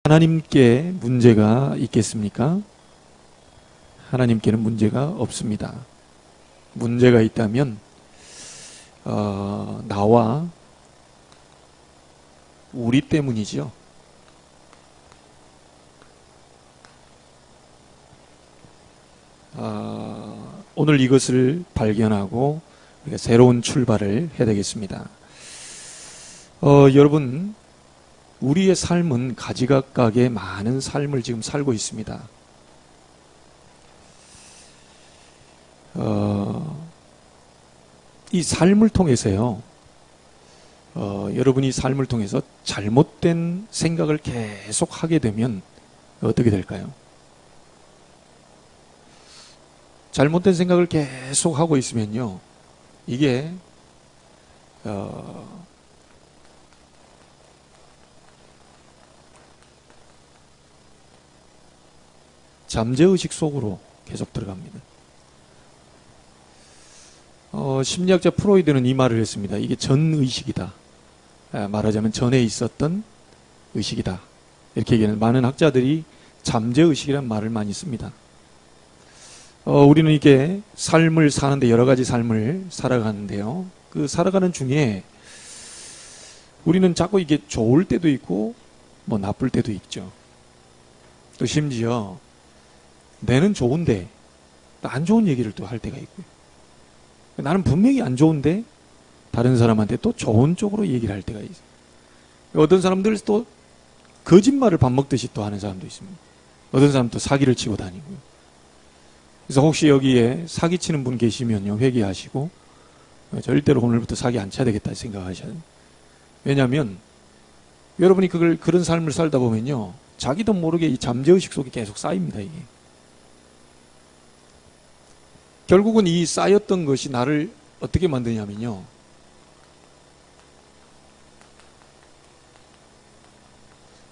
하나님께 문제가 있겠습니까? 하나님께는 문제가 없습니다. 문제가 있다면 나와 우리 때문이죠. 오늘 이것을 발견하고 우리가 새로운 출발을 해야 되겠습니다. 여러분, 우리의 삶은 가지각각의 많은 삶을 지금 살고 있습니다. 이 삶을 통해서요, 여러분이 삶을 통해서 잘못된 생각을 계속 하게 되면 어떻게 될까요? 잘못된 생각을 계속 하고 있으면요, 이게 잠재의식 속으로 계속 들어갑니다. 심리학자 프로이드는 이 말을 했습니다. 이게 전의식이다. 말하자면 전에 있었던 의식이다. 이렇게 얘기하는 많은 학자들이 잠재의식이라는 말을 많이 씁니다. 우리는 이게 삶을 사는데 여러 가지 삶을 살아가는데요. 그 살아가는 중에 우리는 자꾸 이게 좋을 때도 있고 뭐 나쁠 때도 있죠. 또 심지어 내는 좋은데 또 안 좋은 얘기를 또 할 때가 있고요. 나는 분명히 안 좋은데 다른 사람한테 또 좋은 쪽으로 얘기를 할 때가 있어요. 어떤 사람들 또 거짓말을 밥 먹듯이 또 하는 사람도 있습니다. 어떤 사람은 또 사기를 치고 다니고요. 그래서 혹시 여기에 사기치는 분 계시면요, 회개하시고 절대로 오늘부터 사기 안 쳐야 되겠다 생각하셔야 돼요. 왜냐하면 여러분이 그런 삶을 살다 보면요, 자기도 모르게 이 잠재의식 속에 계속 쌓입니다. 이게 결국은 이 쌓였던 것이 나를 어떻게 만드냐면요,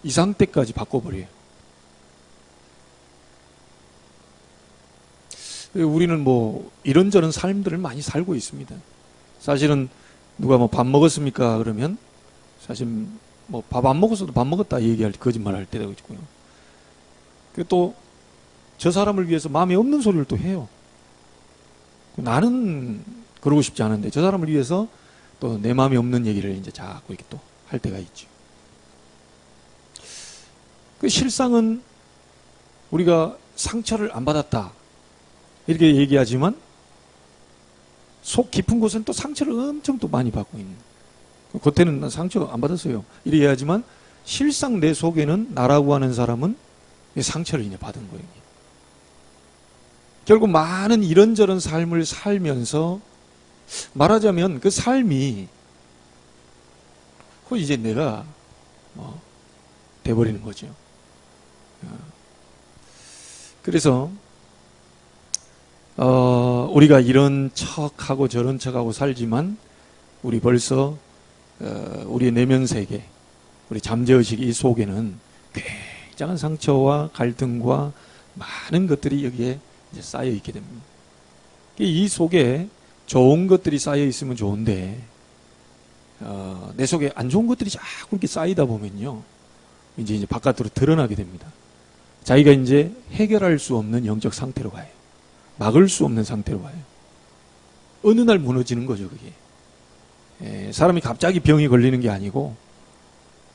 이 상태까지 바꿔버려요. 우리는 뭐 이런저런 삶들을 많이 살고 있습니다. 사실은 누가 뭐 밥 먹었습니까? 그러면 사실 뭐 밥 안 먹었어도 밥 먹었다 얘기할 때 거짓말 할 때도 있고요. 또 저 사람을 위해서 마음에 없는 소리를 또 해요. 나는 그러고 싶지 않은데 저 사람을 위해서 또 내 마음에 없는 얘기를 이제 자꾸 이렇게 또 할 때가 있죠. 그 실상은 우리가 상처를 안 받았다 이렇게 얘기하지만 속 깊은 곳은 또 상처를 엄청 또 많이 받고 있는. 겉에는 난 상처 안 받았어요 이렇게 얘기하지만 실상 내 속에는 나라고 하는 사람은 상처를 이제 받은 거예요. 결국 많은 이런저런 삶을 살면서 말하자면 그 삶이 이제 내가 돼버리는 거죠. 그래서 우리가 이런 척하고 저런 척하고 살지만 우리 벌써 우리의 내면 세계, 우리 잠재의식 이 속에는 굉장한 상처와 갈등과 많은 것들이 여기에 이제 쌓여 있게 됩니다. 이 속에 좋은 것들이 쌓여 있으면 좋은데 내 속에 안 좋은 것들이 자꾸 이렇게 쌓이다 보면요, 이제 바깥으로 드러나게 됩니다. 자기가 이제 해결할 수 없는 영적 상태로 가요. 막을 수 없는 상태로 가요. 어느 날 무너지는 거죠, 그게. 사람이 갑자기 병이 걸리는 게 아니고,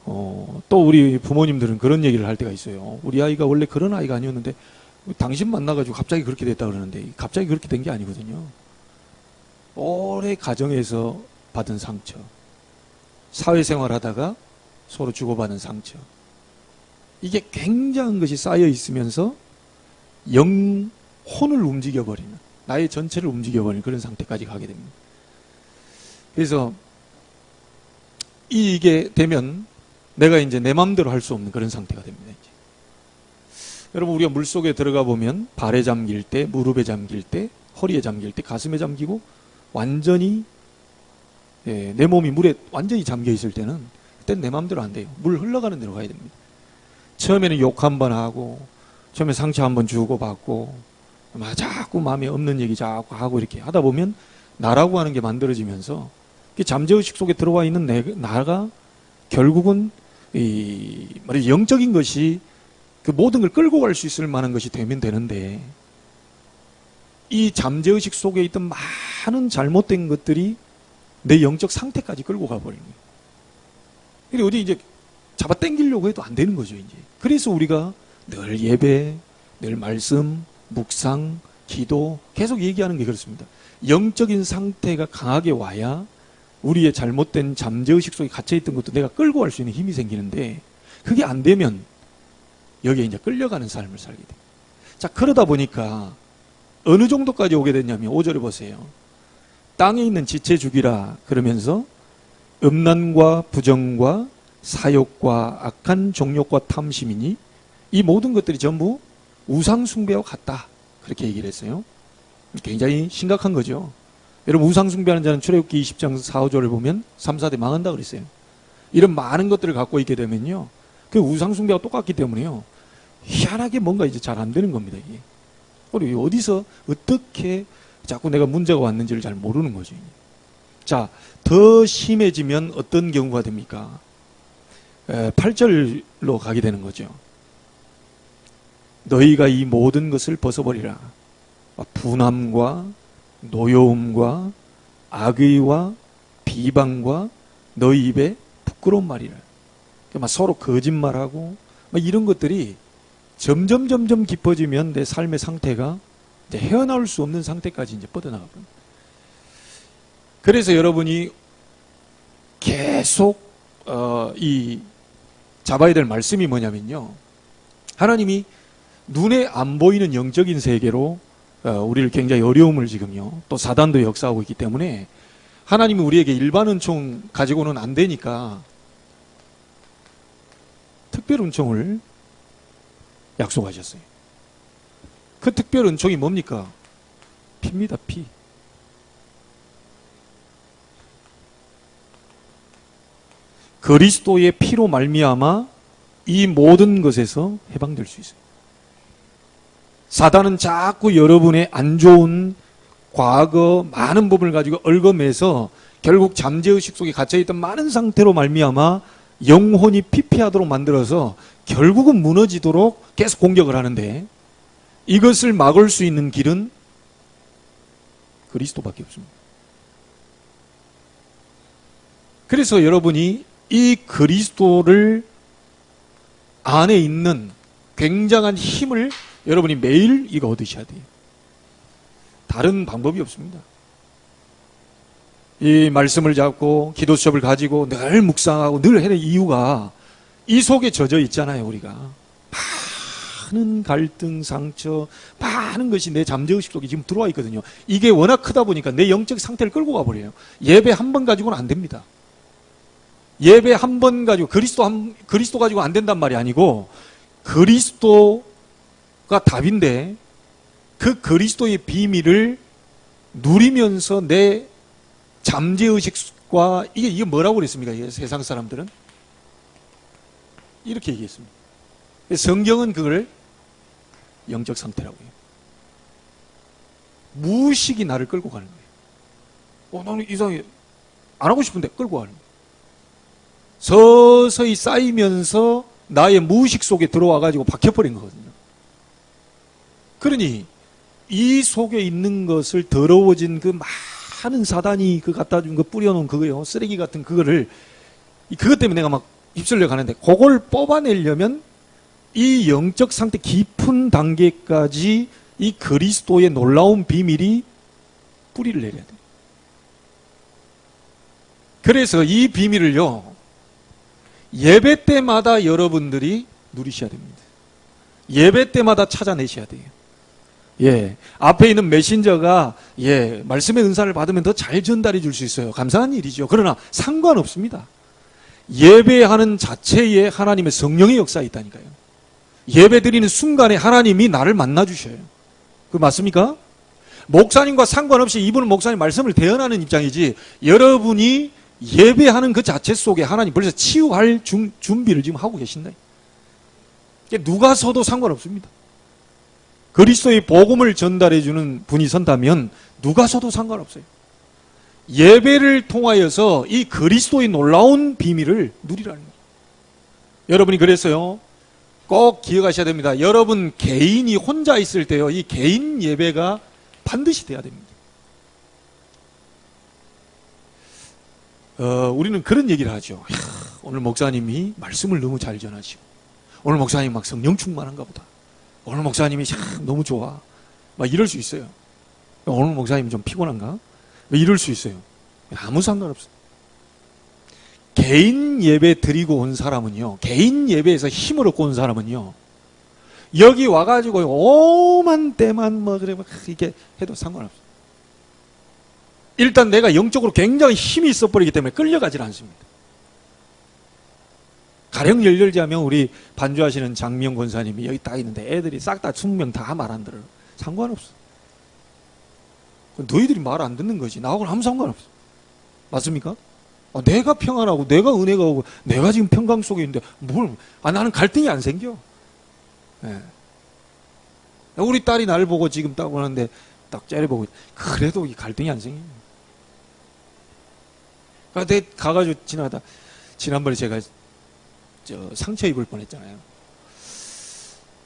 또 우리 부모님들은 그런 얘기를 할 때가 있어요. 우리 아이가 원래 그런 아이가 아니었는데 당신 만나가지고 갑자기 그렇게 됐다 그러는데 갑자기 그렇게 된 게 아니거든요. 오래 가정에서 받은 상처, 사회생활 하다가 서로 주고받은 상처, 이게 굉장한 것이 쌓여 있으면서 영혼을 움직여버리는, 나의 전체를 움직여버리는 그런 상태까지 가게 됩니다. 그래서 이게 되면 내가 이제 내 마음대로 할 수 없는 그런 상태가 됩니다. 이제. 여러분, 우리가 물속에 들어가 보면 발에 잠길 때, 무릎에 잠길 때, 허리에 잠길 때, 가슴에 잠기고 완전히 내 몸이 물에 완전히 잠겨 있을 때는 그때는 내 마음대로 안 돼요. 물 흘러가는 대로 가야 됩니다. 처음에는 욕 한 번 하고, 처음에 상처 한 번 주고 받고, 자꾸 마음에 없는 얘기 자꾸 하고 이렇게 하다 보면 나라고 하는 게 만들어지면서 잠재의식 속에 들어와 있는 나가 결국은 말이 영적인 것이 그 모든 걸 끌고 갈 수 있을 만한 것이 되면 되는데, 이 잠재의식 속에 있던 많은 잘못된 것들이 내 영적 상태까지 끌고 가버리는 거예요. 그리고 어디 이제 잡아 당기려고 해도 안 되는 거죠, 이제. 그래서 우리가 늘 예배, 늘 말씀, 묵상, 기도 계속 얘기하는 게 그렇습니다. 영적인 상태가 강하게 와야 우리의 잘못된 잠재의식 속에 갇혀있던 것도 내가 끌고 갈 수 있는 힘이 생기는데, 그게 안 되면 여기에 이제 끌려가는 삶을 살게 돼요. 자, 그러다 보니까 어느 정도까지 오게 됐냐면 5절에 보세요. 땅에 있는 지체 죽이라 그러면서 음란과 부정과 사욕과 악한 정욕과 탐심이니 이 모든 것들이 전부 우상숭배와 같다. 그렇게 얘기를 했어요. 굉장히 심각한 거죠. 여러분, 우상숭배하는 자는 출애굽기 20장 4, 5절을 보면 3, 4대 망한다 그랬어요. 이런 많은 것들을 갖고 있게 되면요, 그 우상숭배와 똑같기 때문에요, 희한하게 뭔가 이제 잘 안 되는 겁니다, 이게. 그리고 어디서 어떻게 자꾸 내가 문제가 왔는지를 잘 모르는 거죠. 자, 더 심해지면 어떤 경우가 됩니까? 8절로 가게 되는 거죠. 너희가 이 모든 것을 벗어버리라. 분함과 노여움과 악의와 비방과 너희 입에 부끄러운 말이라. 그러니까 서로 거짓말하고 이런 것들이 점점 깊어지면 내 삶의 상태가 이제 헤어나올 수 없는 상태까지 이제 뻗어나가거든요. 그래서 여러분이 계속 이 잡아야 될 말씀이 뭐냐면요, 하나님이 눈에 안 보이는 영적인 세계로 우리를 굉장히 어려움을 지금요, 또 사단도 역사하고 있기 때문에 하나님이 우리에게 일반 은총 가지고는 안 되니까 특별 은총을 약속하셨어요. 그 특별 은총이 뭡니까? 피입니다, 피. 그리스도의 피로 말미암아 이 모든 것에서 해방될 수 있어요. 사단은 자꾸 여러분의 안 좋은 과거 많은 부분을 가지고 얽어매서 결국 잠재의식 속에 갇혀있던 많은 상태로 말미암아 영혼이 피폐하도록 만들어서 결국은 무너지도록 계속 공격을 하는데, 이것을 막을 수 있는 길은 그리스도밖에 없습니다. 그래서 여러분이 이 그리스도를 안에 있는 굉장한 힘을 여러분이 매일 이거 얻으셔야 돼요. 다른 방법이 없습니다. 이 말씀을 잡고 기도 수업을 가지고 늘 묵상하고 늘 해는 이유가 이 속에 젖어 있잖아요. 우리가 많은 갈등, 상처, 많은 것이 내 잠재의식 속에 지금 들어와 있거든요. 이게 워낙 크다 보니까 내 영적 상태를 끌고 가버려요. 예배 한 번 가지고는 안 됩니다. 예배 한 번 가지고 그리스도 가지고 안 된단 말이 아니고, 그리스도가 답인데 그 그리스도의 비밀을 누리면서 내 잠재의식과 이게 뭐라고 그랬습니까? 세상 사람들은 이렇게 얘기했습니다. 성경은 그걸 영적 상태라고 해요. 무의식이 나를 끌고 가는 거예요. 나는 이상해, 안 하고 싶은데 끌고 가는 거예요. 서서히 쌓이면서 나의 무의식 속에 들어와가지고 박혀버린 거거든요. 그러니 이 속에 있는 것을 더러워진 그 많은 사단이 그 갖다 준 거 뿌려놓은 그거요, 쓰레기 같은 그거를, 그것 때문에 내가 막 휩쓸려 가는데, 그걸 뽑아내려면 이 영적 상태 깊은 단계까지 이 그리스도의 놀라운 비밀이 뿌리를 내려야 돼요. 그래서 이 비밀을요, 예배 때마다 여러분들이 누리셔야 됩니다. 예배 때마다 찾아내셔야 돼요. 예, 앞에 있는 메신저가 말씀의 은사를 받으면 더 잘 전달해 줄 수 있어요. 감사한 일이죠. 그러나 상관없습니다. 예배하는 자체에 하나님의 성령의 역사가 있다니까요. 예배 드리는 순간에 하나님이 나를 만나 주셔요. 그 맞습니까? 목사님과 상관없이 이분은 목사님 말씀을 대언하는 입장이지, 여러분이 예배하는 그 자체 속에 하나님 벌써 치유할 준비를 지금 하고 계신다. 누가 서도 상관없습니다. 그리스도의 복음을 전달해주는 분이 선다면 누가 서도 상관없어요. 예배를 통하여서 이 그리스도의 놀라운 비밀을 누리라는 거예요. 여러분이 그랬어요. 꼭 기억하셔야 됩니다. 여러분 개인이 혼자 있을 때요, 이 개인 예배가 반드시 돼야 됩니다. 우리는 그런 얘기를 하죠. 이야, 오늘 목사님이 말씀을 너무 잘 전하시고, 오늘 목사님 막 성령 충만한가 보다. 오늘 목사님이 너무 좋아. 막 이럴 수 있어요. 오늘 목사님 좀 피곤한가? 이럴 수 있어요. 아무 상관없어요. 개인 예배 드리고 온 사람은요, 개인 예배에서 힘을 얻고 온 사람은요, 여기 와가지고 오만 때만 뭐 그래 막 이렇게 해도 상관없어요. 일단 내가 영적으로 굉장히 힘이 있어 버리기 때문에 끌려가질 않습니다. 가령 예를 들자면 우리 반주하시는 장미영 권사님이 여기 딱 있는데 애들이 싹 다 20명 다 말 안 들어요. 상관없어. 너희들이 말 안 듣는 거지. 나하고는 아무 상관없어. 맞습니까? 내가 평안하고 내가 은혜가 오고 내가 지금 평강 속에 있는데 나는 갈등이 안 생겨. 네. 우리 딸이 나를 보고 지금 딱 보는데 딱 째려보고 그래도 이 갈등이 안 생겨. 그러니까 내가 가가지고 지난번에 제가 상처 입을 뻔했잖아요.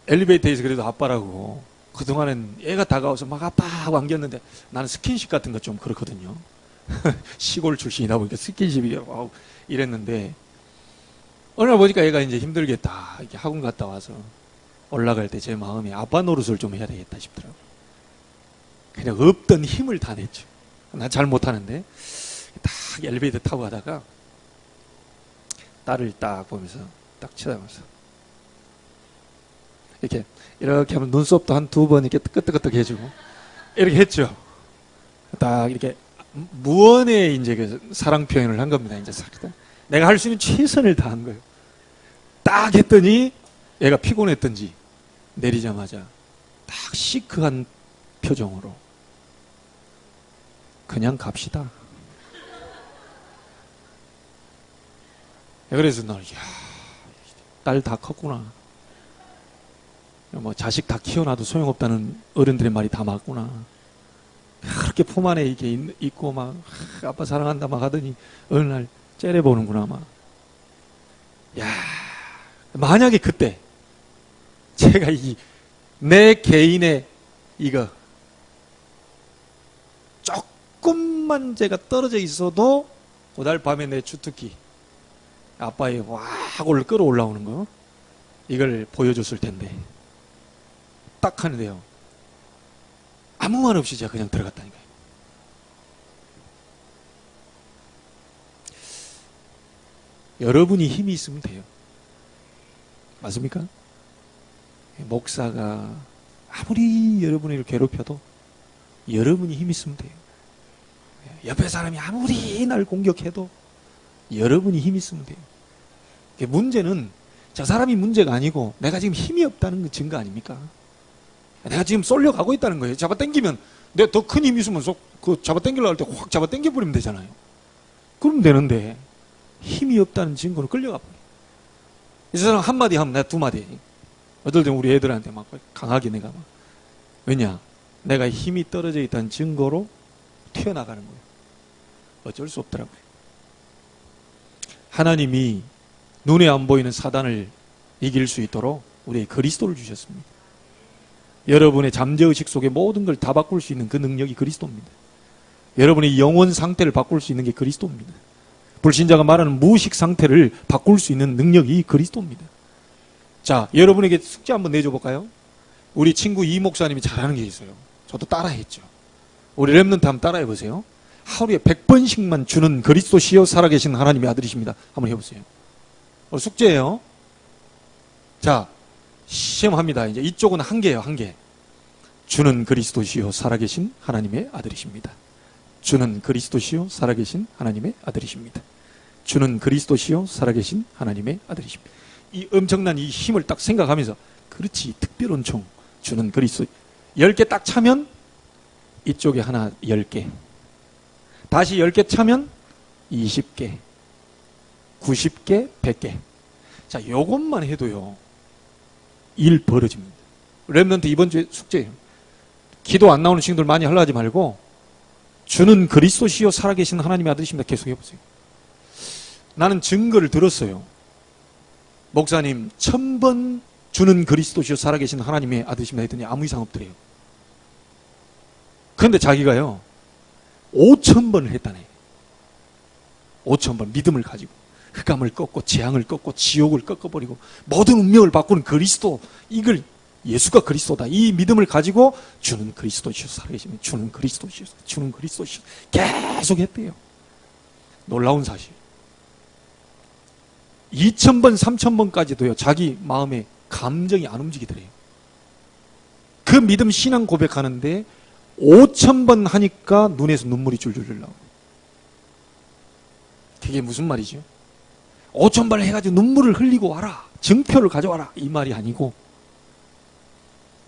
엘리베이터에서 그래도 아빠라고 그동안은 애가 다가와서 막 아빠 하고 안겼는데 나는 스킨십 같은 거 좀 그렇거든요. 시골 출신이다 보니까 스킨십이 이랬는데 어느 날 보니까 애가 이제 힘들겠다 이렇게 학원 갔다 와서 올라갈 때 제 마음이 아빠 노릇을 좀 해야 되겠다 싶더라고요. 그냥 없던 힘을 다 냈죠. 난 잘 못하는데 딱 엘리베이터 타고 가다가 딸을 딱 보면서 딱 쳐다보면서 이렇게 하면 눈썹도 한 2번 이렇게 끄덕끄덕 해주고 이렇게 했죠. 딱 이렇게 무언의 이제 그 사랑 표현을 한 겁니다. 이제 내가 할 수 있는 최선을 다한 거예요. 딱 했더니 얘가 피곤했던지 내리자마자 딱 시크한 표정으로 그냥 갑시다. 그래서 나는 딸 다 컸구나. 뭐 자식 다 키워놔도 소용없다는 어른들의 말이 다 맞구나. 그렇게 품 안에 이렇게 있고 막 아빠 사랑한다 막 하더니 어느 날 째려보는구나 막. 만약에 그때 제가 내 개인의 이거 조금만 제가 떨어져 있어도 그날 밤에 내 주특기 아빠의 와골 끌어올라오는 거 이걸 보여줬을 텐데 딱 하는데요. 아무 말 없이 제가 그냥 들어갔다니까요. 여러분이 힘이 있으면 돼요. 맞습니까? 목사가 아무리 여러분을 괴롭혀도 여러분이 힘이 있으면 돼요. 옆에 사람이 아무리 날 공격해도 여러분이 힘이 있으면 돼요. 문제는 저 사람이 문제가 아니고 내가 지금 힘이 없다는 그 증거 아닙니까? 내가 지금 쏠려가고 있다는 거예요. 잡아당기면 내가 더 큰 힘이 있으면 그 잡아당기려고 할 때 확 잡아당겨버리면 되잖아요. 그럼 되는데 힘이 없다는 증거로 끌려가 버려요. 이 사람 한마디 하면 내가 2마디. 어떨 땐 우리 애들한테 막 강하게 내가 막. 왜냐? 내가 힘이 떨어져 있다는 증거로 튀어나가는 거예요. 어쩔 수 없더라고요. 하나님이 눈에 안 보이는 사단을 이길 수 있도록 우리에게 그리스도를 주셨습니다. 여러분의 잠재의식 속에 모든 걸 다 바꿀 수 있는 그 능력이 그리스도입니다. 여러분의 영혼 상태를 바꿀 수 있는 게 그리스도입니다. 불신자가 말하는 무의식 상태를 바꿀 수 있는 능력이 그리스도입니다. 자, 여러분에게 숙제 한번 내줘 볼까요? 우리 친구 이 목사님이 잘하는 게 있어요. 저도 따라했죠. 우리 랩런트 한번 따라해 보세요. 하루에 100번씩만 주는 그리스도시여 살아계신 하나님의 아들이십니다. 한번 해보세요. 숙제예요. 자, 시험합니다. 이제 이쪽은 한 개예요, 한 개. 주는 그리스도시요 살아계신 하나님의 아들이십니다. 주는 그리스도시요 살아계신 하나님의 아들이십니다. 주는 그리스도시요 살아계신 하나님의 아들이십니다. 이 엄청난 이 힘을 딱 생각하면서 그렇지, 특별한 총 주는 그리스도 10개 딱 차면 이쪽에 하나 10개, 다시 10개 차면 20개, 90개, 100개. 자, 요것만 해도요 일 벌어집니다. 랩런트 이번 주에 숙제예요. 기도 안 나오는 친구들 많이 하려 하지 말고 주는 그리스도시요 살아계신 하나님의 아들이십니다. 계속 해보세요. 나는 증거를 들었어요. 목사님 1000번 주는 그리스도시요 살아계신 하나님의 아들이십니다 했더니 아무 이상 없더래요. 그런데 자기가요 5000번을 했다네. 5000번 믿음을 가지고 흑암을 꺾고 재앙을 꺾고 지옥을 꺾어버리고 모든 운명을 바꾸는 그리스도, 이걸 예수가 그리스도다, 이 믿음을 가지고 주는 그리스도시요 살아계시면 주는 그리스도시요 주는 그리스도시요 계속 했대요. 놀라운 사실. 2000번 3000번까지도요 자기 마음에 감정이 안 움직이더래요. 그 믿음 신앙 고백하는데 5000번 하니까 눈에서 눈물이 줄줄줄 나오고. 그게 무슨 말이죠? 5000번 해가지고 눈물을 흘리고 와라, 증표를 가져와라, 이 말이 아니고,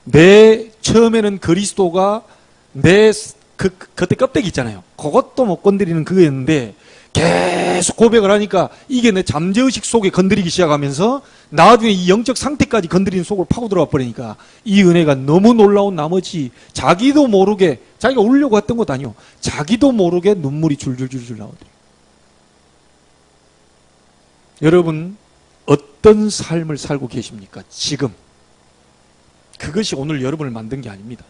내 처음에는 그리스도가 내 그때 껍데기 있잖아요. 그것도 못 건드리는 그거였는데 계속 고백을 하니까 이게 내 잠재의식 속에 건드리기 시작하면서 나중에 이 영적 상태까지 건드리는 속으로 파고 들어와 버리니까 이 은혜가 너무 놀라운 나머지 자기도 모르게, 자기가 울려고 했던 것도 아니요, 자기도 모르게 눈물이 줄줄줄줄 나오더래요. 여러분 어떤 삶을 살고 계십니까? 지금. 그것이 오늘 여러분을 만든 게 아닙니다.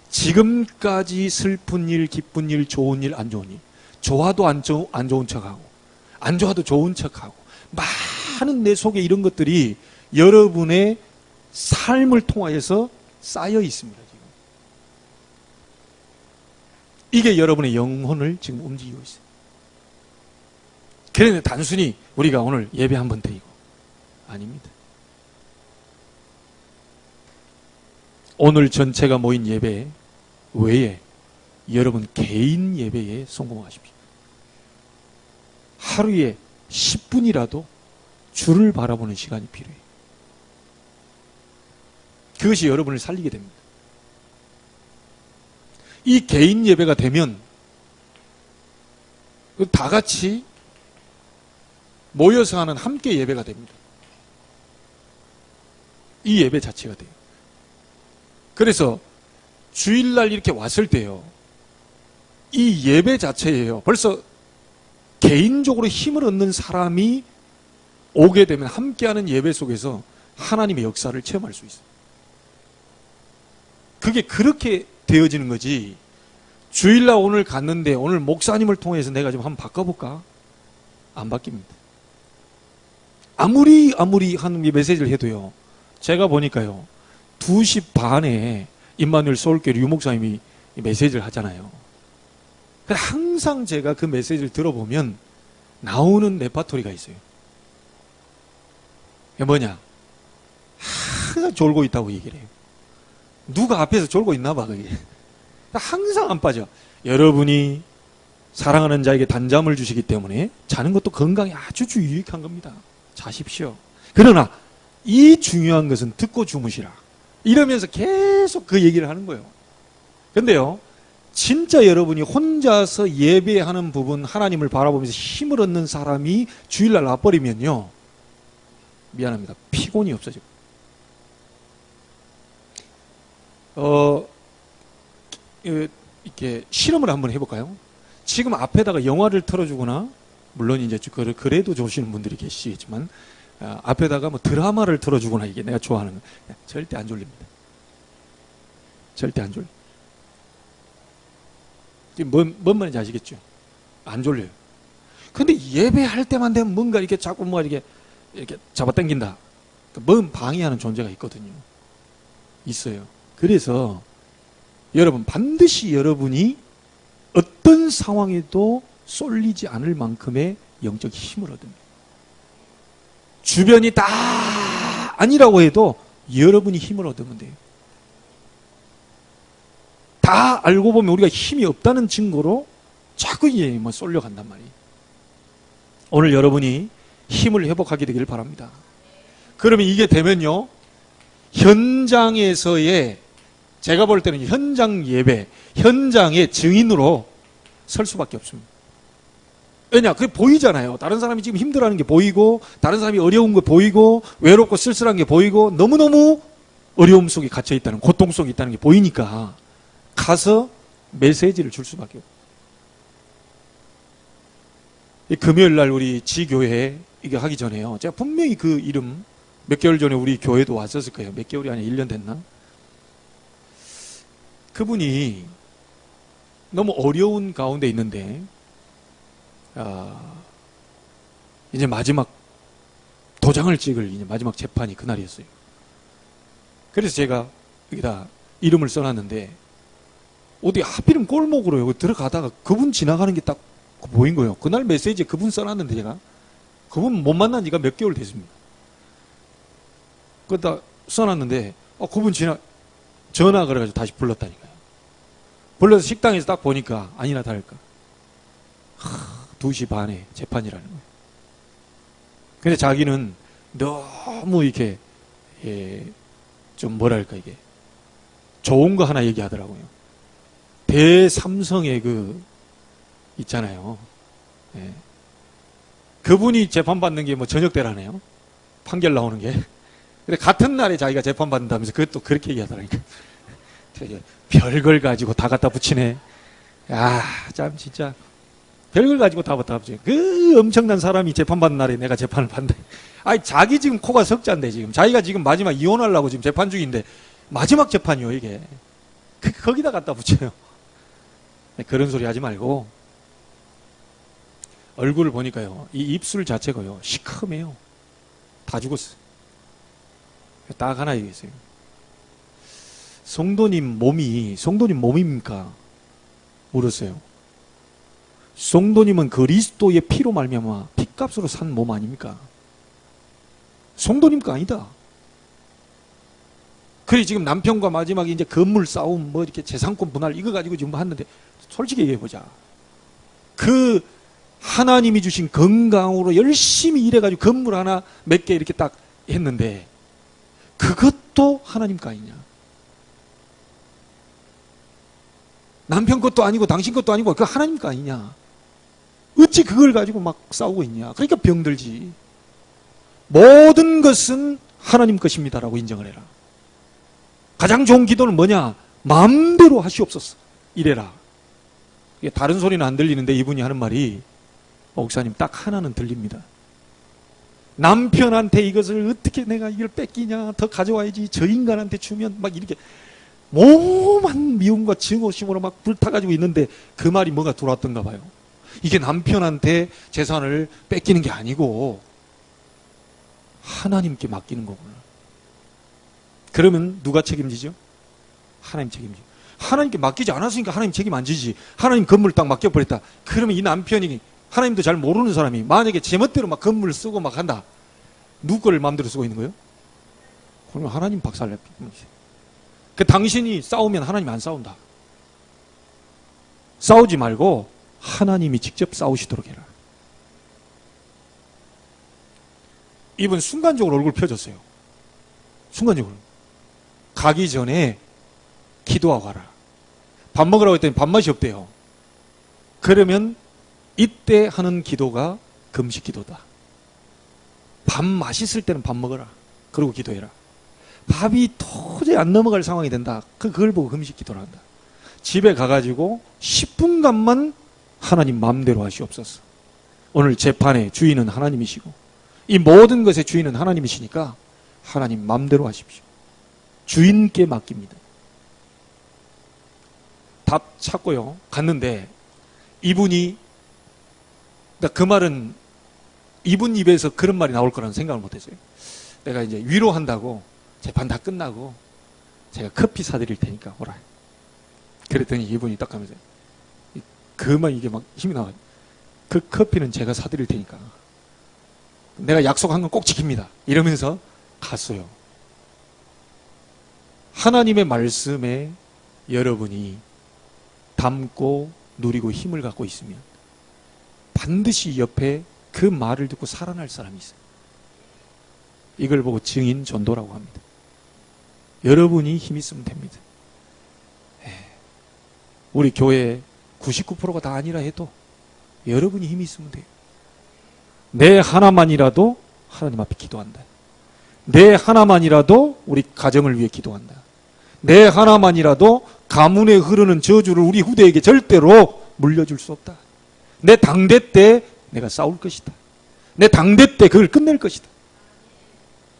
지금까지 슬픈 일, 기쁜 일, 좋은 일, 안 좋은 일, 좋아도 안 좋은 척하고 안 좋아도 좋은 척하고 많은 내 속에 이런 것들이 여러분의 삶을 통하여서 쌓여 있습니다. 지금. 이게 여러분의 영혼을 지금 움직이고 있어요. 그런데 단순히 우리가 오늘 예배 한번 드리고 아닙니다. 오늘 전체가 모인 예배 외에 여러분 개인 예배에 성공하십시오. 하루에 10분이라도 주를 바라보는 시간이 필요해요. 그것이 여러분을 살리게 됩니다. 이 개인 예배가 되면 다 같이 모여서 하는 함께 예배가 됩니다. 이 예배 자체가 돼요. 그래서 주일날 이렇게 왔을 때요, 이 예배 자체예요. 벌써 개인적으로 힘을 얻는 사람이 오게 되면 함께하는 예배 속에서 하나님의 역사를 체험할 수 있어요. 그게 그렇게 되어지는 거지. 주일날 오늘 갔는데 오늘 목사님을 통해서 내가 좀 한번 바꿔볼까? 안 바뀝니다. 아무리 하는 메시지를 해도요, 제가 보니까요 2시 반에 임마누엘 서울교회 류 목사님이 메시지를 하잖아요. 항상 제가 그 메시지를 들어보면 나오는 레파토리가 있어요. 그게 뭐냐? 항상 졸고 있다고 얘기를 해요. 누가 앞에서 졸고 있나 봐, 그게. 항상 안 빠져. 여러분이 사랑하는 자에게 단잠을 주시기 때문에 자는 것도 건강에 아주 유익한 겁니다. 자십시오. 그러나 이 중요한 것은 듣고 주무시라, 이러면서 계속 그 얘기를 하는 거예요. 근데요, 진짜 여러분이 혼자서 예배하는 부분, 하나님을 바라보면서 힘을 얻는 사람이 주일날 나버리면요, 미안합니다, 피곤이 없어지고. 이렇게 실험을 한번 해볼까요? 지금 앞에다가 영화를 틀어주거나, 물론 이제 그래도 좋으시는 분들이 계시겠지만, 앞에다가 뭐 드라마를 틀어주거나, 이게 내가 좋아하는 거, 절대 안 졸립니다. 절대 안 졸려. 뭔 말인지 아시겠죠? 안 졸려요. 근데 예배할 때만 되면 뭔가 이렇게 자꾸 이렇게 잡아당긴다. 뭔 방해하는 존재가 있거든요. 있어요. 그래서 여러분 반드시 여러분이 어떤 상황에도 쏠리지 않을 만큼의 영적 힘을 얻습니다. 주변이 다 아니라고 해도 여러분이 힘을 얻으면 돼요. 다 알고 보면 우리가 힘이 없다는 증거로 자꾸 이제 쏠려간단 말이에요. 오늘 여러분이 힘을 회복하게 되기를 바랍니다. 그러면 이게 되면요, 현장에서의, 제가 볼 때는 현장 예배, 현장의 증인으로 설 수밖에 없습니다. 왜냐? 그게 보이잖아요. 다른 사람이 지금 힘들어하는 게 보이고, 다른 사람이 어려운 거 보이고, 외롭고 쓸쓸한 게 보이고, 너무너무 어려움 속에 갇혀있다는, 고통 속에 있다는 게 보이니까 가서 메시지를 줄 수밖에 없어요. 금요일 날 우리 지교회에 이게 하기 전에요. 제가 분명히 그 이름 몇 개월 전에 우리 교회도 왔었을 거예요. 몇 개월이 아니라 1년 됐나? 그분이 너무 어려운 가운데 있는데 이제 마지막 도장을 찍을 이제 마지막 재판이 그날이었어요. 그래서 제가 여기다 이름을 써놨는데 어디 하필이면 골목으로 여기 들어가다가 그분 지나가는 게 딱 보인 거예요. 그날 메시지에 그분 써놨는데 제가 그분 못 만난 지가 몇 개월 됐습니다. 그다 써놨는데 그분 전화 그래가지고 다시 불렀다니까요. 불러서 식당에서 딱 보니까 아니나 다를까 2시 반에 재판이라는 거예요. 근데 자기는 너무 이렇게 좀 뭐랄까 이게 좋은 거 하나 얘기하더라고요. 대삼성의 그 있잖아요. 예. 그분이 재판받는 게 뭐 저녁 때라네요. 판결 나오는 게. 근데 같은 날에 자기가 재판받는다면서 그것도 그렇게 얘기하더라니까. 별걸 가지고 다 갖다 붙이네. 야, 참 진짜 별걸 가지고 다 갖다 붙이네. 그 엄청난 사람이 재판받는 날에 내가 재판을 받는다. 아니 자기 지금 코가 석자인데 지금 자기가 지금 마지막 이혼하려고 지금 재판 중인데 마지막 재판이요 이게. 거기다 갖다 붙여요. 그런 소리 하지 말고 얼굴을 보니까요 이 입술 자체가요 시커매요. 다 죽었어요. 딱 하나 얘기했어요. 성도님 몸입니까? 물었어요. 성도님은 그리스도의 피로 말미암아 피값으로 산 몸 아닙니까? 성도님 거 아니다. 그래 지금 남편과 마지막에 이제 건물 싸움 뭐 이렇게 재산권 분할 이거 가지고 지금 하는데 솔직히 얘기해보자. 그 하나님이 주신 건강으로 열심히 일해가지고 건물 하나 몇 개 이렇게 딱 했는데 그것도 하나님 거 아니냐? 남편 것도 아니고 당신 것도 아니고 그 하나님 거 아니냐? 어찌 그걸 가지고 막 싸우고 있냐? 그러니까 병들지. 모든 것은 하나님 것입니다라고 인정을 해라. 가장 좋은 기도는 뭐냐? 마음대로 하시옵소서. 이래라. 이게 다른 소리는 안 들리는데 이분이 하는 말이 목사님 딱 하나는 들립니다. 남편한테 이것을 어떻게 내가 이걸 뺏기냐? 더 가져와야지. 저 인간한테 주면 막 이렇게 모만 미움과 증오심으로 막 불타가지고 있는데 그 말이 뭐가 들어왔던가 봐요. 이게 남편한테 재산을 뺏기는 게 아니고 하나님께 맡기는 거구나. 그러면 누가 책임지죠? 하나님 책임지죠. 하나님께 맡기지 않았으니까 하나님 책임 안 지지. 하나님 건물 딱 맡겨버렸다. 그러면 이 남편이 하나님도 잘 모르는 사람이 만약에 제멋대로 막 건물 쓰고 막 한다. 누구 거를 마음대로 쓰고 있는 거예요? 그러면 하나님 박살낼 뿐이지. 그 당신이 싸우면 하나님 안 싸운다. 싸우지 말고 하나님이 직접 싸우시도록 해라. 이분 순간적으로 얼굴 펴졌어요. 순간적으로. 가기 전에 기도하고 가라. 밥 먹으라고 했더니 밥맛이 없대요. 그러면 이때 하는 기도가 금식 기도다. 밥 맛있을 때는 밥 먹어라. 그리고 기도해라. 밥이 도저히 안 넘어갈 상황이 된다. 그걸 보고 금식 기도를 한다. 집에 가가지고 10분간만 하나님 마음대로 하시옵소서. 오늘 재판의 주인은 하나님이시고 이 모든 것의 주인은 하나님이시니까 하나님 마음대로 하십시오. 주인께 맡깁니다. 답 찾고요. 갔는데 이분이 그 말은 이분 입에서 그런 말이 나올 거라는 생각을 못했어요. 내가 이제 위로한다고 재판 다 끝나고 제가 커피 사드릴 테니까 오라. 그랬더니 이분이 딱 하면서 그만 이게 막 힘이 나와요. 그 커피는 제가 사드릴 테니까 내가 약속한 건 꼭 지킵니다. 이러면서 갔어요. 하나님의 말씀에 여러분이 담고 누리고 힘을 갖고 있으면 반드시 옆에 그 말을 듣고 살아날 사람이 있어요. 이걸 보고 증인 전도라고 합니다. 여러분이 힘 있으면 됩니다. 우리 교회 99%가 다 아니라 해도 여러분이 힘이 있으면 돼요. 내 하나만이라도 하나님 앞에 기도한다. 내 하나만이라도 우리 가정을 위해 기도한다. 내 하나만이라도 가문에 흐르는 저주를 우리 후대에게 절대로 물려줄 수 없다. 내 당대 때 내가 싸울 것이다. 내 당대 때 그걸 끝낼 것이다.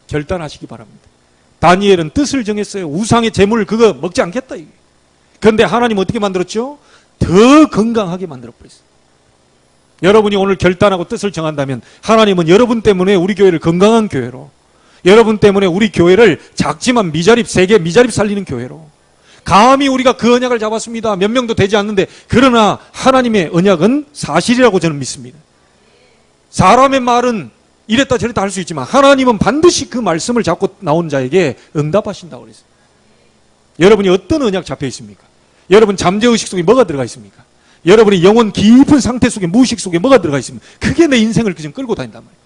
결단하시기 바랍니다. 다니엘은 뜻을 정했어요. 우상의 재물 그거 먹지 않겠다. 그런데 하나님 어떻게 만들었죠? 더 건강하게 만들어버렸어요. 여러분이 오늘 결단하고 뜻을 정한다면 하나님은 여러분 때문에 우리 교회를 건강한 교회로, 여러분 때문에 우리 교회를 작지만 미자립, 세계 미자립 살리는 교회로, 감히 우리가 그 언약을 잡았습니다. 몇 명도 되지 않는데, 그러나 하나님의 언약은 사실이라고 저는 믿습니다. 사람의 말은 이랬다 저랬다 할 수 있지만 하나님은 반드시 그 말씀을 잡고 나온 자에게 응답하신다고 그랬어요. 여러분이 어떤 언약 잡혀 있습니까? 여러분 잠재의식 속에 뭐가 들어가 있습니까? 여러분이 영혼 깊은 상태 속에, 무의식 속에 뭐가 들어가 있습니까? 그게 내 인생을 그냥 끌고 다닌단 말이에요.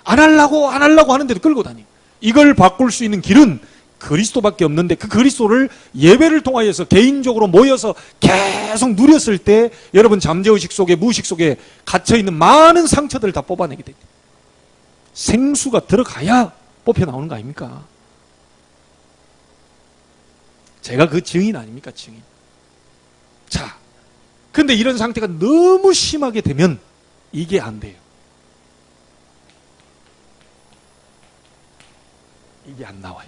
안 하려고 하는데도 끌고 다니. 이걸 바꿀 수 있는 길은 그리스도밖에 없는데, 그 그리스도를 예배를 통하여서 개인적으로 모여서 계속 누렸을 때 여러분 잠재의식 속에, 무의식 속에 갇혀있는 많은 상처들을 다 뽑아내게 됩니다. 생수가 들어가야 뽑혀 나오는 거 아닙니까? 제가 그 증인 아닙니까? 증인. 자, 근데 이런 상태가 너무 심하게 되면 이게 안 돼요. 이게 안 나와요.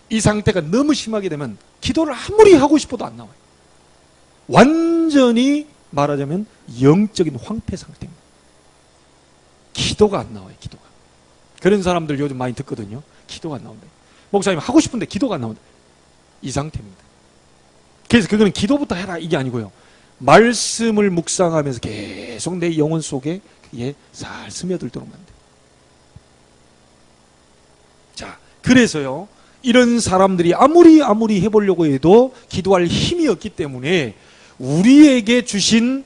이 상태가 너무 심하게 되면 기도를 아무리 하고 싶어도 안 나와요. 완전히 말하자면 영적인 황폐 상태입니다. 기도가 안 나와요. 기도가. 그런 사람들 요즘 많이 듣거든요. 기도가 안 나온다. 목사님 하고 싶은데 기도가 안 나온다. 이 상태입니다. 그래서 그거는 기도부터 해라 이게 아니고요. 말씀을 묵상하면서 계속 내 영혼 속에 그게 잘 스며들도록 만들어요. 자, 그래서요, 이런 사람들이 아무리 해보려고 해도 기도할 힘이 없기 때문에 우리에게 주신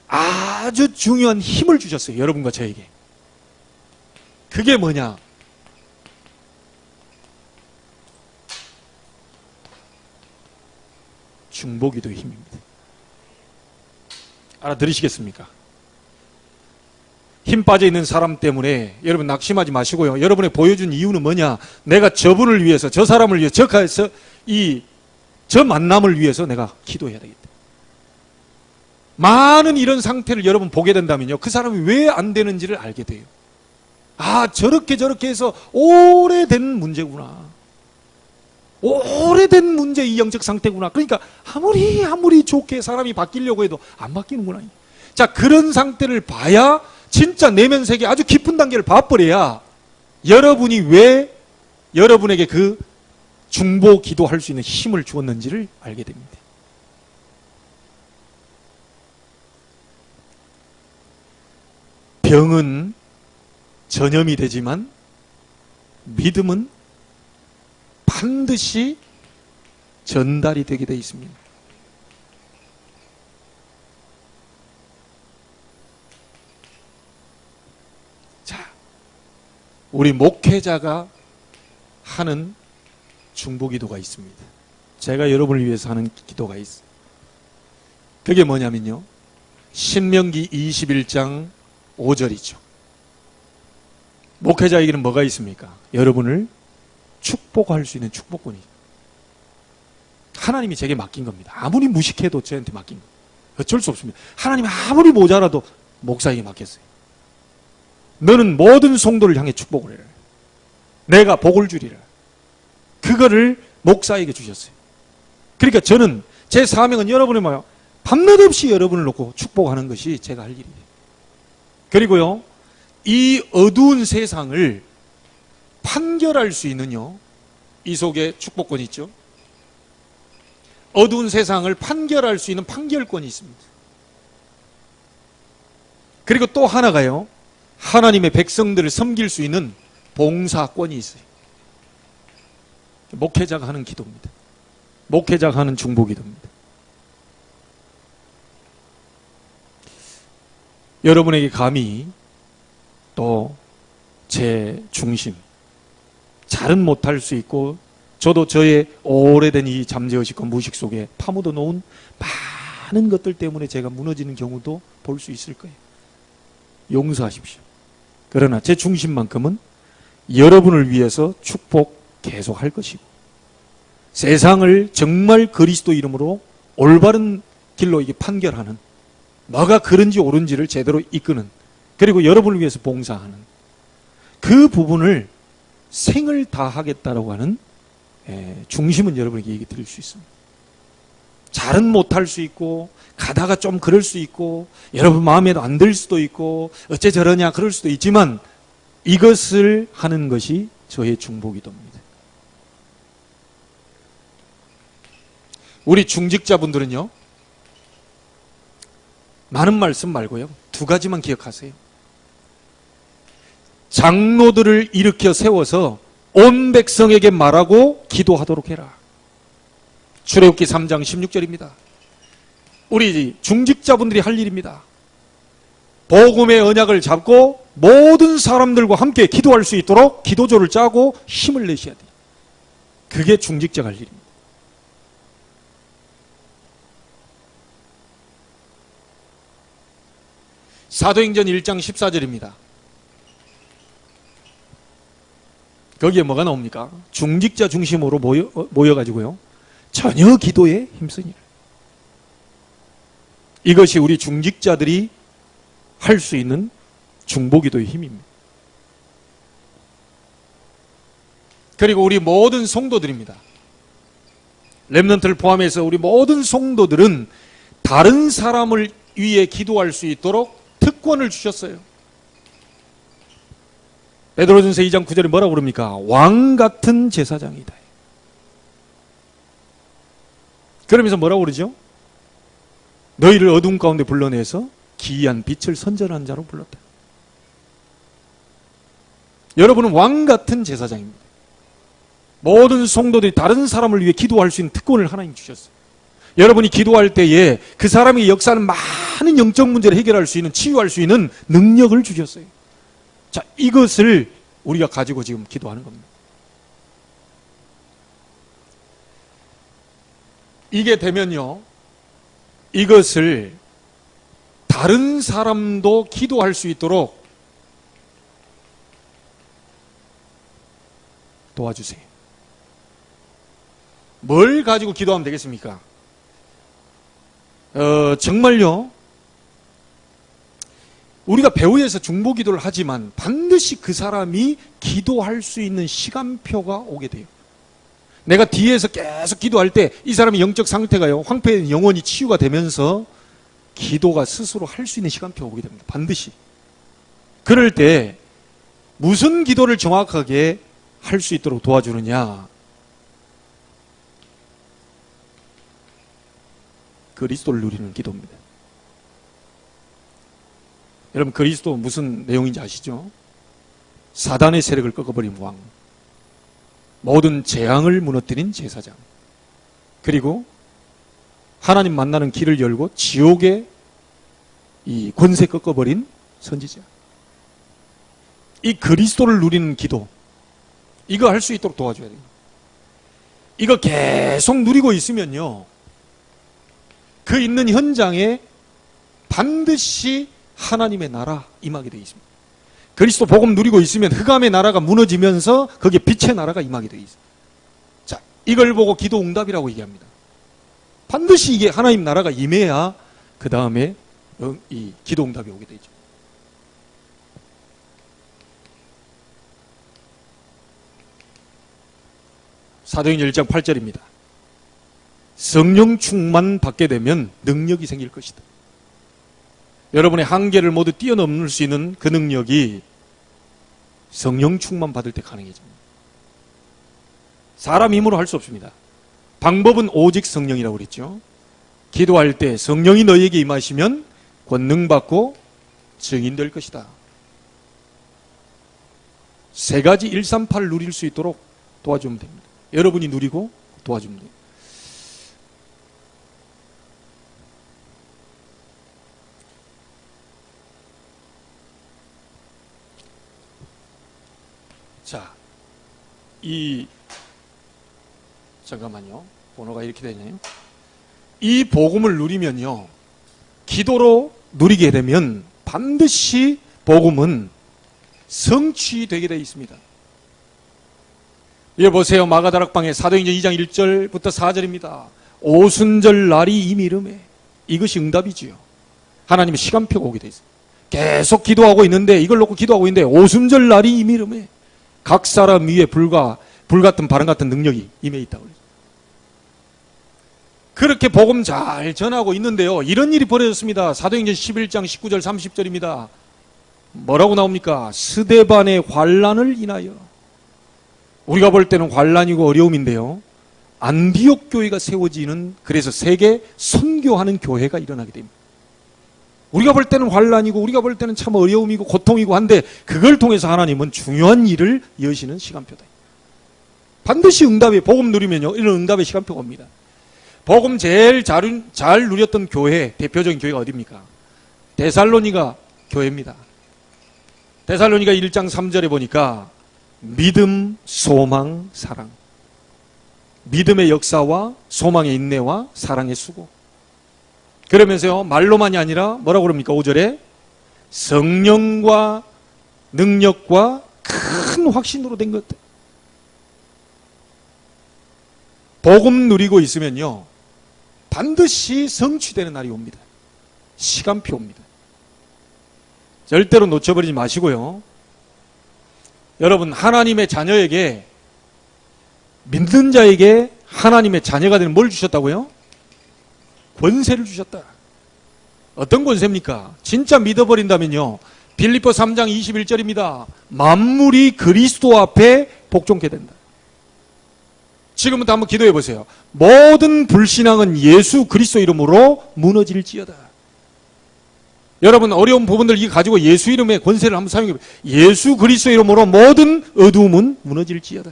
아주 중요한 힘을 주셨어요. 여러분과 저에게. 그게 뭐냐? 중보기도의 힘입니다. 알아들으시겠습니까? 힘 빠져 있는 사람 때문에 여러분 낙심하지 마시고요. 여러분의 보여준 이유는 뭐냐? 내가 저분을 위해서, 저 사람을 위해서, 저 만남을 위해서 내가 기도해야 되겠다. 많은 이런 상태를 여러분 보게 된다면요, 그 사람이 왜 안 되는지를 알게 돼요. 아, 저렇게 해서 오래된 문제구나. 오래된 문제, 이 영적 상태구나. 그러니까 아무리 좋게 사람이 바뀌려고 해도 안 바뀌는구나. 자, 그런 상태를 봐야, 진짜 내면 세계 아주 깊은 단계를 봐버려야 여러분이 왜 여러분에게 그 중보 기도할 수 있는 힘을 주었는지를 알게 됩니다. 병은 전염이 되지만 믿음은 반드시 전달이 되게 되어 있습니다. 자, 우리 목회자가 하는 중보기도가 있습니다. 제가 여러분을 위해서 하는 기도가 있어요. 그게 뭐냐면요, 신명기 21장 5절이죠. 목회자에게는 뭐가 있습니까? 여러분을 축복할 수 있는 축복권이 하나님이 제게 맡긴 겁니다. 아무리 무식해도 저한테 맡긴 겁니다. 어쩔 수 없습니다. 하나님이 아무리 모자라도 목사에게 맡겼어요. 너는 모든 성도를 향해 축복을 해라. 내가 복을 주리라. 그거를 목사에게 주셨어요. 그러니까 저는 제 사명은 여러분의 뭐요? 밤낮 없이 여러분을 놓고 축복하는 것이 제가 할 일이에요. 그리고요, 이 어두운 세상을 판결할 수 있는요, 이 속에 축복권이 있죠. 어두운 세상을 판결할 수 있는 판결권이 있습니다. 그리고 또 하나가요, 하나님의 백성들을 섬길 수 있는 봉사권이 있어요. 목회자가 하는 기도입니다. 목회자가 하는 중보기도입니다. 여러분에게 감히 또 제 중심, 잘은 못할 수 있고, 저도 저의 오래된 이 잠재의식과 무의식 속에 파묻어 놓은 많은 것들 때문에 제가 무너지는 경우도 볼 수 있을 거예요. 용서하십시오. 그러나 제 중심만큼은 여러분을 위해서 축복 계속할 것이고, 세상을 정말 그리스도 이름으로 올바른 길로 이게 판결하는, 뭐가 그런지 옳은지를 제대로 이끄는 그리고 여러분을 위해서 봉사하는 그 부분을 생을 다하겠다라고 하는 중심은 여러분에게 얘기 드릴 수 있습니다. 잘은 못할 수 있고 가다가 좀 그럴 수 있고 여러분 마음에도 안 들 수도 있고 어째 저러냐 그럴 수도 있지만 이것을 하는 것이 저의 중보기도입니다. 우리 중직자분들은요, 많은 말씀 말고요, 두 가지만 기억하세요. 장로들을 일으켜 세워서 온 백성에게 말하고 기도하도록 해라. 출애굽기 3장 16절입니다. 우리 중직자분들이 할 일입니다. 복음의 언약을 잡고 모든 사람들과 함께 기도할 수 있도록 기도조를 짜고 힘을 내셔야 돼요. 그게 중직자가 할 일입니다. 사도행전 1장 14절입니다. 거기에 뭐가 나옵니까? 중직자 중심으로 모여가지고요, 전혀 기도에 힘쓰니라. 이것이 우리 중직자들이 할 수 있는 중보기도의 힘입니다. 그리고 우리 모든 성도들입니다. 렘넌트를 포함해서 우리 모든 성도들은 다른 사람을 위해 기도할 수 있도록 특권을 주셨어요. 베드로전서 2장 9절에 뭐라고 그럽니까? 왕 같은 제사장이다. 그러면서 뭐라고 그러죠? 너희를 어둠 가운데 불러내서 기이한 빛을 선전한 자로 불렀다. 여러분은 왕 같은 제사장입니다. 모든 성도들이 다른 사람을 위해 기도할 수 있는 특권을 하나님 주셨어요. 여러분이 기도할 때에 그 사람이 역사하는 많은 영적 문제를 해결할 수 있는, 치유할 수 있는 능력을 주셨어요. 자, 이것을 우리가 가지고 지금 기도하는 겁니다. 이게 되면요, 이것을 다른 사람도 기도할 수 있도록 도와주세요. 뭘 가지고 기도하면 되겠습니까? 정말요, 우리가 배후에서 중보기도를 하지만 반드시 그 사람이 기도할 수 있는 시간표가 오게 돼요. 내가 뒤에서 계속 기도할 때 이 사람의 영적 상태가요, 황폐한 영혼이 치유가 되면서 기도가 스스로 할 수 있는 시간표가 오게 됩니다. 반드시. 그럴 때 무슨 기도를 정확하게 할 수 있도록 도와주느냐? 그리스도를 누리는 기도입니다. 여러분, 그리스도 무슨 내용인지 아시죠? 사단의 세력을 꺾어버린 왕, 모든 재앙을 무너뜨린 제사장, 그리고 하나님 만나는 길을 열고 지옥의 이 권세 꺾어버린 선지자. 이 그리스도를 누리는 기도, 이거 할 수 있도록 도와줘야 돼요. 이거 계속 누리고 있으면요, 그 있는 현장에 반드시 하나님의 나라 임하게 되어 있습니다. 그리스도 복음 누리고 있으면 흑암의 나라가 무너지면서 거기에 빛의 나라가 임하게 되어 있습니다. 자, 이걸 보고 기도 응답이라고 얘기합니다. 반드시 이게 하나님 나라가 임해야 그 다음에 이 기도 응답이 오게 되죠. 사도행전 1장 8절입니다. 성령 충만 받게 되면 능력이 생길 것이다. 여러분의 한계를 모두 뛰어넘을 수 있는 그 능력이 성령 충만 받을 때 가능해집니다. 사람 힘으로 할 수 없습니다. 방법은 오직 성령이라고 그랬죠. 기도할 때 성령이 너희에게 임하시면 권능 받고 증인될 것이다. 세 가지 138을 누릴 수 있도록 도와주면 됩니다. 여러분이 누리고 도와주면 돼요. 자, 잠깐만요. 번호가 이렇게 되네요. 이 복음을 누리면요, 기도로 누리게 되면 반드시 복음은 성취되게 되어 있습니다. 여기 보세요. 마가다락방에 사도행전 2장 1절부터 4절입니다. 오순절 날이 이미 이름에, 이것이 응답이지요. 하나님의 시간표가 오게 되어 있습니다. 계속 기도하고 있는데, 이걸 놓고 기도하고 있는데 오순절 날이 임이름에 각 사람 위에 불같은 바람 같은 능력이 임해 있다고 그래요. 그렇게 복음 잘 전하고 있는데요, 이런 일이 벌어졌습니다. 사도행전 11장 19절 30절입니다. 뭐라고 나옵니까? 스데반의 환난을 인하여. 우리가 볼 때는 환난이고 어려움인데요, 안디옥 교회가 세워지는, 그래서 세계 선교하는 교회가 일어나게 됩니다. 우리가 볼 때는 환난이고 우리가 볼 때는 참 어려움이고 고통이고 한데, 그걸 통해서 하나님은 중요한 일을 여시는 시간표다. 반드시 응답이, 복음 누리면요, 이런 응답의 시간표가 옵니다. 복음 제일 잘 누렸던 교회, 대표적인 교회가 어디입니까? 데살로니가 교회입니다. 데살로니가 1장 3절에 보니까 믿음, 소망, 사랑. 믿음의 역사와 소망의 인내와 사랑의 수고. 그러면서요, 말로만이 아니라 뭐라고 그럽니까? 5절에 성령과 능력과 큰 확신으로 된 것들. 복음 누리고 있으면요, 반드시 성취되는 날이 옵니다. 시간표 옵니다. 절대로 놓쳐버리지 마시고요. 여러분, 하나님의 자녀에게, 믿는 자에게 하나님의 자녀가 되는 뭘 주셨다고요? 권세를 주셨다. 어떤 권세입니까? 진짜 믿어버린다면요, 빌립보 3장 21절입니다. 만물이 그리스도 앞에 복종케 된다. 지금부터 한번 기도해 보세요. 모든 불신앙은 예수 그리스도 이름으로 무너질지어다. 여러분, 어려운 부분들 이거 가지고 예수 이름의 권세를 한번 사용해 보세요. 예수 그리스도 이름으로 모든 어두움은 무너질지어다.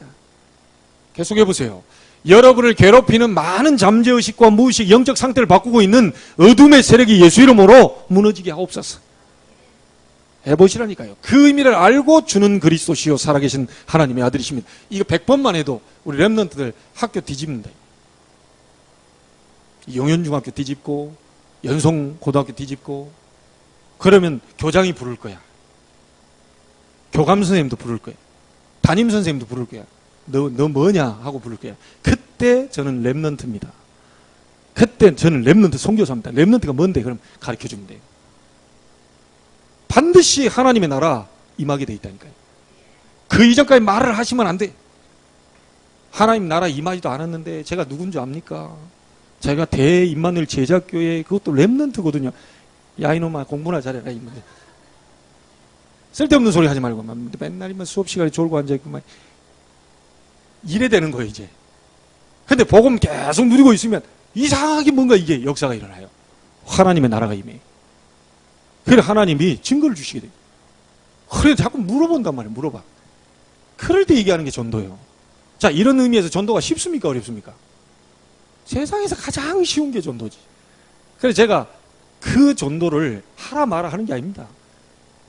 계속해 보세요. 여러분을 괴롭히는 많은 잠재의식과 무의식, 영적 상태를 바꾸고 있는 어둠의 세력이 예수 이름으로 무너지게 하옵소서. 해보시라니까요. 그 의미를 알고 주는 그리스도시요 살아계신 하나님의 아들이십니다. 이거 100번만 해도 우리 렘넌트들 학교 뒤집는다. 영현중학교 뒤집고 연송고등학교 뒤집고, 그러면 교장이 부를 거야. 교감선생님도 부를 거야. 담임선생님도 부를 거야. 너 뭐냐 하고 부를 거야. 그때 저는 렘넌트입니다. 그때 저는 렘넌트 선교사입니다. 렘넌트가 뭔데? 그럼 가르쳐주면 돼요. 반드시 하나님의 나라 임하게 돼 있다니까요. 그 이전까지 말을 하시면 안 돼. 하나님 나라 임하지도 않았는데 제가 누군지 압니까? 제가 대임마누엘 제자교회, 그것도 렘넌트거든요. 야 이놈아, 공부나 잘해라. 쓸데없는 소리 하지 말고 맨날 수업 시간에 졸고 앉아있고 막 이래 되는 거예요 이제. 근데 복음 계속 누리고 있으면 이상하게 뭔가 이게 역사가 일어나요. 하나님의 나라가 임해. 그래 하나님이 증거를 주시게 돼요. 그래 자꾸 물어본단 말이에요. 물어봐. 그럴 때 얘기하는 게 전도예요. 자, 이런 의미에서 전도가 쉽습니까? 어렵습니까? 세상에서 가장 쉬운 게 전도지. 그래서 제가 그 전도를 하라 마라 하는 게 아닙니다.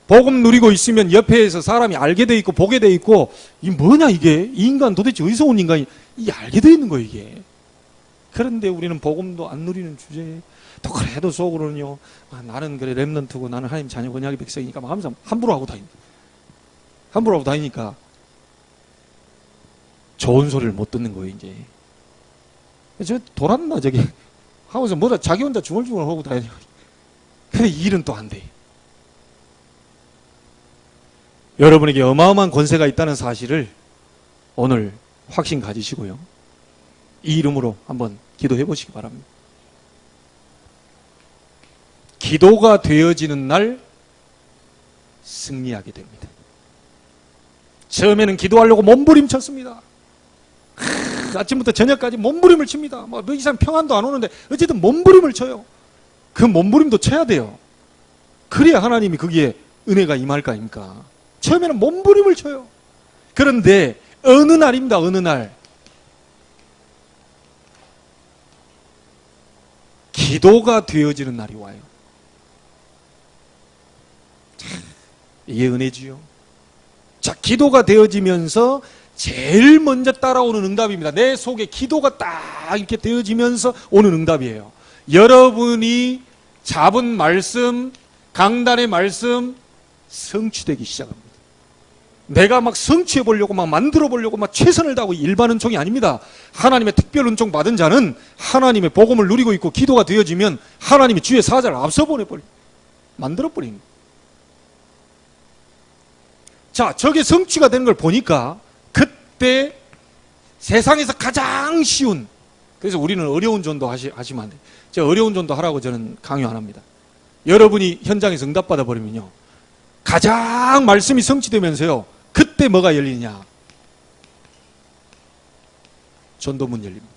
복음 누리고 있으면 옆에서 사람이 알게 돼 있고 보게 돼 있고, 이 뭐냐 이게, 이 인간 도대체 어디서 온 인간이, 이게 알게 돼 있는 거예요 이게. 그런데 우리는 복음도 안 누리는 주제에 또 그래도 속으로는요, 나는 그래 렘넌트고 나는 하나님 자녀 언약의 백성이니까 막 하면서 함부로 하고 다닙니다. 함부로 하고 다니니까 좋은 소리를 못 듣는 거예요 이제. 저 돌았나 저기 하면서 뭐다 자기 혼자 중얼중얼 하고 다니고. 근데 일은 또 안 돼. 여러분에게 어마어마한 권세가 있다는 사실을 오늘 확신 가지시고요, 이 이름으로 한번 기도해 보시기 바랍니다. 기도가 되어지는 날 승리하게 됩니다. 처음에는 기도하려고 몸부림쳤습니다. 아침부터 저녁까지 몸부림을 칩니다. 뭐 이상 평안도 안 오는데 어쨌든 몸부림을 쳐요. 그 몸부림도 쳐야 돼요. 그래야 하나님이 거기에 은혜가 임할 거 아닙니까? 처음에는 몸부림을 쳐요. 그런데 어느 날입니다. 어느 날 기도가 되어지는 날이 와요. 이게 은혜지요. 자, 기도가 되어지면서 제일 먼저 따라오는 응답입니다. 내 속에 기도가 딱 이렇게 되어지면서 오는 응답이에요. 여러분이 잡은 말씀, 강단의 말씀 성취되기 시작합니다. 내가 막 성취해 보려고 막 만들어 보려고 막 최선을 다하고 일반 은총이 아닙니다. 하나님의 특별 은총 받은 자는 하나님의 복음을 누리고 있고 기도가 되어지면 하나님이 주의 사자를 앞서 보내버립니다. 만들어 버립니다. 자, 저게 성취가 되는 걸 보니까 그때 세상에서 가장 쉬운, 그래서 우리는 어려운 전도 하시면 안 돼요. 제가 어려운 전도 하라고 저는 강요 안 합니다. 여러분이 현장에서 응답받아 버리면요, 가장 말씀이 성취되면서요, 그때 뭐가 열리냐? 전도문 열립니다.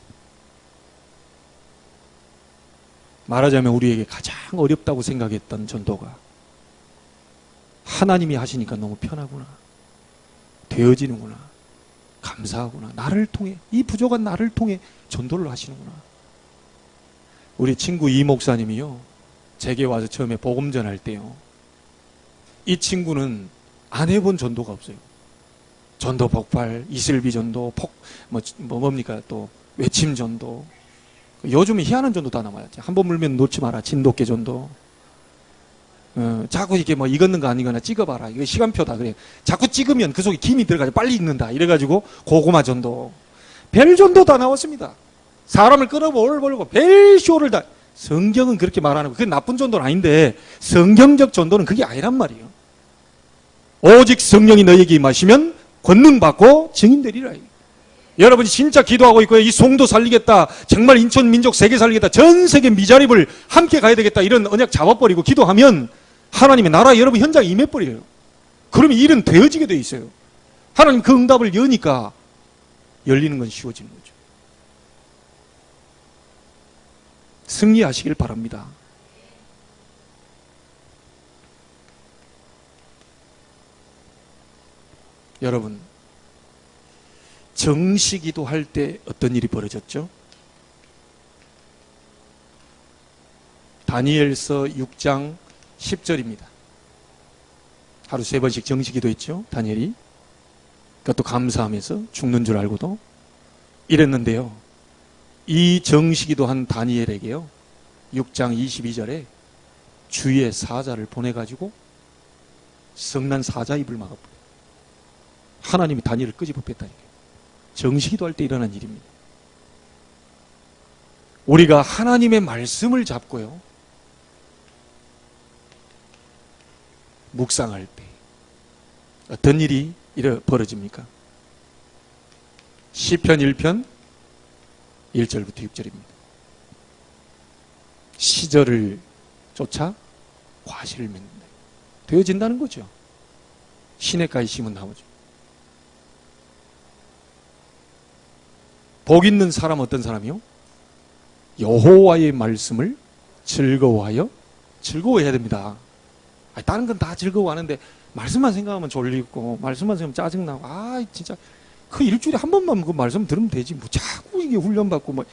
말하자면 우리에게 가장 어렵다고 생각했던 전도가 하나님이 하시니까 너무 편하구나, 되어지는구나, 감사하구나, 나를 통해, 이 부족한 나를 통해 전도를 하시는구나. 우리 친구 이 목사님이요, 제게 와서 처음에 복음 전할 때요, 이 친구는 안 해본 전도가 없어요. 전도 폭발, 이슬비 전도, 뭡니까, 또 외침 전도, 요즘에 희한한 전도 다 남아요. 한 번 물면 놓지 마라, 진돗개 전도. 자꾸 이렇게 뭐 익었는 거 아니거나 찍어봐라, 이거 시간표다, 그래. 자꾸 찍으면 그 속에 김이 들어가지고 빨리 익는다, 이래가지고 고구마 전도, 별 전도 다 나왔습니다. 사람을 끌어올리고 별 쇼를 다. 성경은 그렇게 말하는 거, 그게 나쁜 전도는 아닌데 성경적 전도는 그게 아니란 말이에요. 오직 성령이 너희에게 임하시면 권능 받고 증인되리라. 여러분이 진짜 기도하고 있고요, 이 송도 살리겠다, 정말 인천 민족 세계 살리겠다, 전 세계 미자립을 함께 가야 되겠다, 이런 언약 잡아버리고 기도하면 하나님의 나라 여러분 현장에 임해버려요. 그러면 일은 되어지게 돼 있어요. 하나님 그 응답을 여니까 열리는 건 쉬워지는 거죠. 승리하시길 바랍니다. 여러분, 정시기도 할 때 어떤 일이 벌어졌죠? 다니엘서 6장 10절입니다. 하루 3번씩 정시기도 했죠, 다니엘이. 그것도 감사하면서 죽는 줄 알고도 이랬는데요, 이 정시기도 한 다니엘에게요, 6장 22절에 주의 사자를 보내가지고 성난 사자 입을 막아버려요. 하나님이 다니엘을 끄집어 뺐다니까요. 정시기도 할 때 일어난 일입니다. 우리가 하나님의 말씀을 잡고요, 묵상할 때 어떤 일이 벌어집니까? 시편 1편 1절부터 6절입니다. 시절을 쫓아 과실을 맺는다. 되어진다는 거죠. 시냇가에 심은 나무죠. 복 있는 사람 어떤 사람이요? 여호와의 말씀을 즐거워해야 됩니다. 다른 건 다 즐거워하는데 말씀만 생각하면 졸리고, 말씀만 생각하면 짜증나고, 진짜 그 일주일에 한 번만 그 말씀 들으면 되지, 뭐 자꾸 이게 훈련받고 뭐,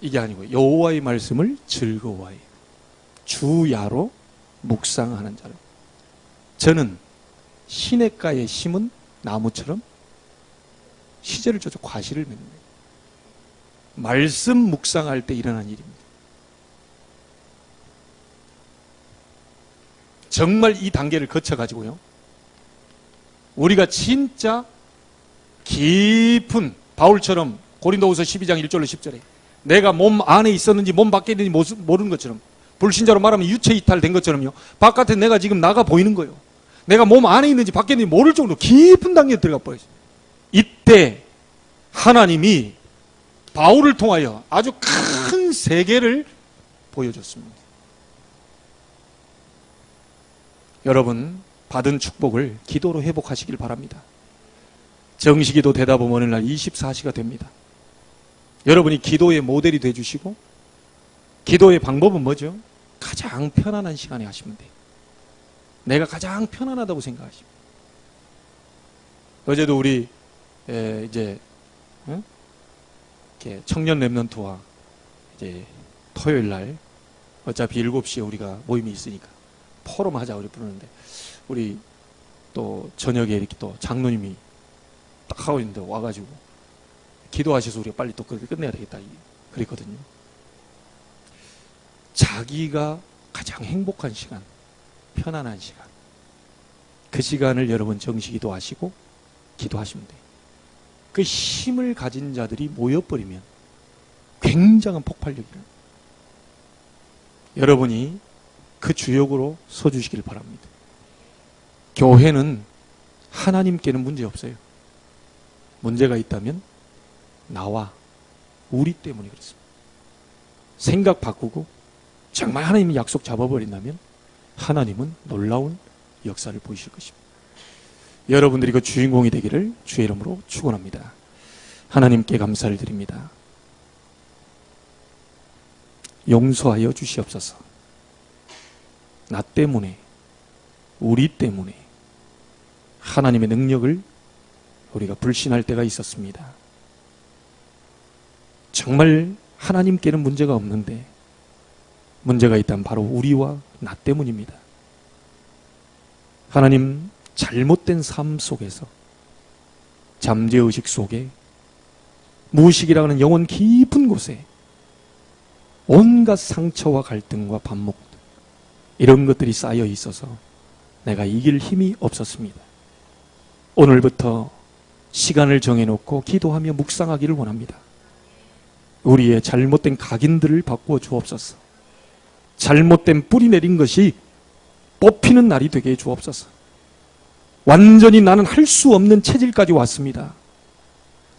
이게 아니고 여호와의 말씀을 즐거워해요. 주야로 묵상하는 자로. 저는 시냇가에 심은 나무처럼 시절을 쫓아 과실을 맺는 거예요. 말씀 묵상할 때 일어난 일입니다. 정말 이 단계를 거쳐가지고요, 우리가 진짜 깊은 바울처럼 고린도후서 12장 1절로 10절에 내가 몸 안에 있었는지 몸 밖에 있는지 모르는 것처럼, 불신자로 말하면 유체 이탈된 것처럼요, 바깥에 내가 지금 나가 보이는 거예요. 내가 몸 안에 있는지 밖에 있는지 모를 정도로 깊은 단계에 들어가 버렸어요. 이때 하나님이 바울을 통하여 아주 큰 세계를 보여줬습니다. 여러분, 받은 축복을 기도로 회복하시길 바랍니다. 정시기도 되다 보면 어느 날 24시가 됩니다. 여러분이 기도의 모델이 되어주시고, 기도의 방법은 뭐죠? 가장 편안한 시간에 하시면 돼요. 내가 가장 편안하다고 생각하시면. 어제도 우리 이제 청년 랩런트와 이제 토요일 날 어차피 7시에 우리가 모임이 있으니까 포럼 하자 우리 부르는데, 우리 또 저녁에 이렇게 또 장로님이 딱 하고 있는데 와가지고 기도하셔서 우리가 빨리 또 끝내야 되겠다 그랬거든요. 자기가 가장 행복한 시간, 편안한 시간, 그 시간을 여러분 정시기도 하시고 기도하시면 돼요. 그 힘을 가진 자들이 모여버리면 굉장한 폭발력이에요. 여러분이 그 주역으로 서주시길 바랍니다. 교회는 하나님께는 문제 없어요. 문제가 있다면 나와 우리 때문에 그렇습니다. 생각 바꾸고 정말 하나님이 약속 잡아버린다면 하나님은 놀라운 역사를 보이실 것입니다. 여러분들이 그 주인공이 되기를 주의 이름으로 축원합니다. 하나님께 감사를 드립니다. 용서하여 주시옵소서. 나 때문에, 우리 때문에 하나님의 능력을 우리가 불신할 때가 있었습니다. 정말 하나님께는 문제가 없는데 문제가 있다면 바로 우리와 나 때문입니다. 하나님, 잘못된 삶 속에서, 잠재의식 속에, 무의식이라고 하는 영혼 깊은 곳에 온갖 상처와 갈등과 반목, 이런 것들이 쌓여 있어서 내가 이길 힘이 없었습니다. 오늘부터 시간을 정해놓고 기도하며 묵상하기를 원합니다. 우리의 잘못된 각인들을 바꾸어 주옵소서. 잘못된 뿌리 내린 것이 뽑히는 날이 되게 해 주옵소서. 완전히 나는 할 수 없는 체질까지 왔습니다.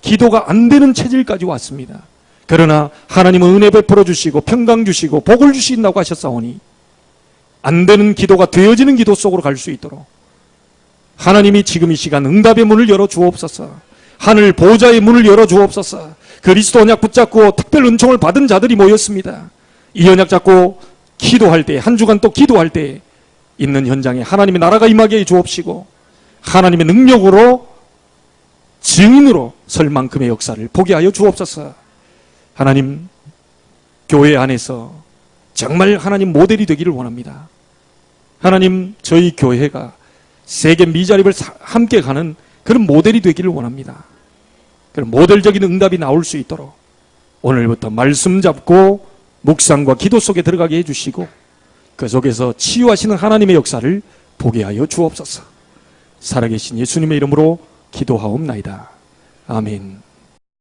기도가 안 되는 체질까지 왔습니다. 그러나 하나님은 은혜 베풀어 주시고 평강 주시고 복을 주신다고 하셨사오니 안 되는 기도가 되어지는 기도 속으로 갈 수 있도록 하나님이 지금 이 시간 응답의 문을 열어 주옵소서. 하늘 보좌의 문을 열어 주옵소서. 그리스도 언약 붙잡고 특별 은총을 받은 자들이 모였습니다. 이 언약 잡고 기도할 때, 한 주간 또 기도할 때 있는 현장에 하나님의 나라가 임하게 해 주옵시고 하나님의 능력으로 증인으로 설 만큼의 역사를 보게 하여 주옵소서. 하나님, 교회 안에서 정말 하나님 모델이 되기를 원합니다. 하나님, 저희 교회가 세계 미자립을 함께 가는 그런 모델이 되기를 원합니다. 그런 모델적인 응답이 나올 수 있도록 오늘부터 말씀 잡고 묵상과 기도 속에 들어가게 해주시고 그 속에서 치유하시는 하나님의 역사를 보게 하여 주옵소서. 살아계신 예수님의 이름으로 기도하옵나이다. 아멘.